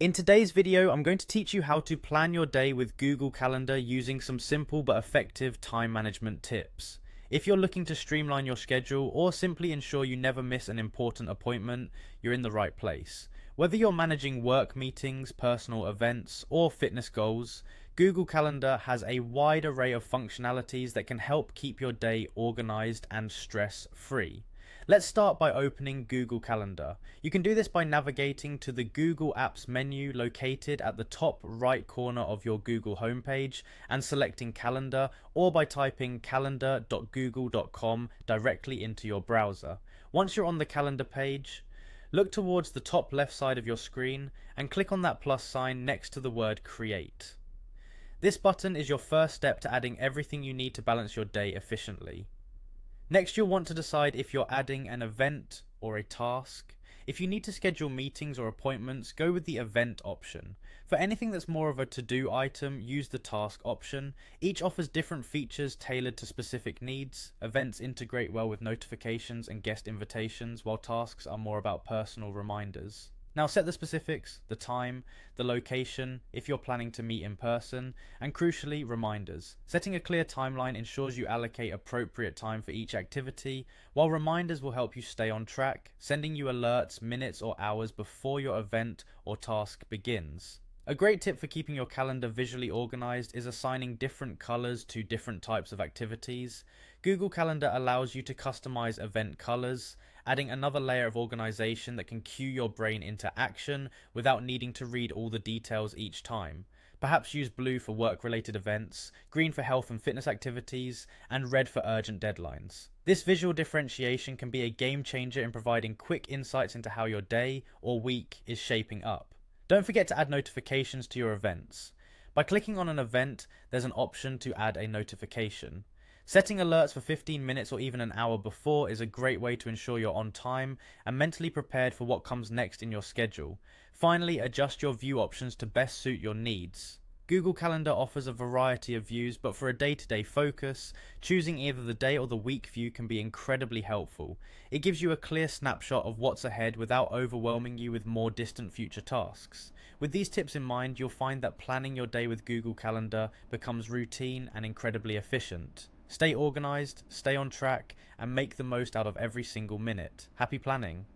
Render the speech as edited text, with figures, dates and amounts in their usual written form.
In today's video, I'm going to teach you how to plan your day with Google Calendar using some simple but effective time management tips. If you're looking to streamline your schedule or simply ensure you never miss an important appointment, you're in the right place. Whether you're managing work meetings, personal events, or fitness goals, Google Calendar has a wide array of functionalities that can help keep your day organized and stress-free. Let's start by opening Google Calendar. You can do this by navigating to the Google Apps menu located at the top right corner of your Google homepage and selecting Calendar, or by typing calendar.google.com directly into your browser. Once you're on the calendar page, look towards the top left side of your screen and click on that plus sign next to the word Create. This button is your first step to adding everything you need to balance your day efficiently. Next, you'll want to decide if you're adding an event or a task. If you need to schedule meetings or appointments, go with the event option. For anything that's more of a to-do item, use the task option. Each offers different features tailored to specific needs. Events integrate well with notifications and guest invitations, while tasks are more about personal reminders. Now set the specifics, the time, the location, if you're planning to meet in person, and crucially, reminders. Setting a clear timeline ensures you allocate appropriate time for each activity, while reminders will help you stay on track, sending you alerts minutes or hours before your event or task begins. A great tip for keeping your calendar visually organized is assigning different colors to different types of activities. Google Calendar allows you to customize event colors, adding another layer of organization that can cue your brain into action without needing to read all the details each time. Perhaps use blue for work-related events, green for health and fitness activities, and red for urgent deadlines. This visual differentiation can be a game changer in providing quick insights into how your day or week is shaping up. Don't forget to add notifications to your events. By clicking on an event, there's an option to add a notification. Setting alerts for 15 minutes or even an hour before is a great way to ensure you're on time and mentally prepared for what comes next in your schedule. Finally, adjust your view options to best suit your needs. Google Calendar offers a variety of views, but for a day-to-day focus, choosing either the day or the week view can be incredibly helpful. It gives you a clear snapshot of what's ahead without overwhelming you with more distant future tasks. With these tips in mind, you'll find that planning your day with Google Calendar becomes routine and incredibly efficient. Stay organized, stay on track, and make the most out of every single minute. Happy planning!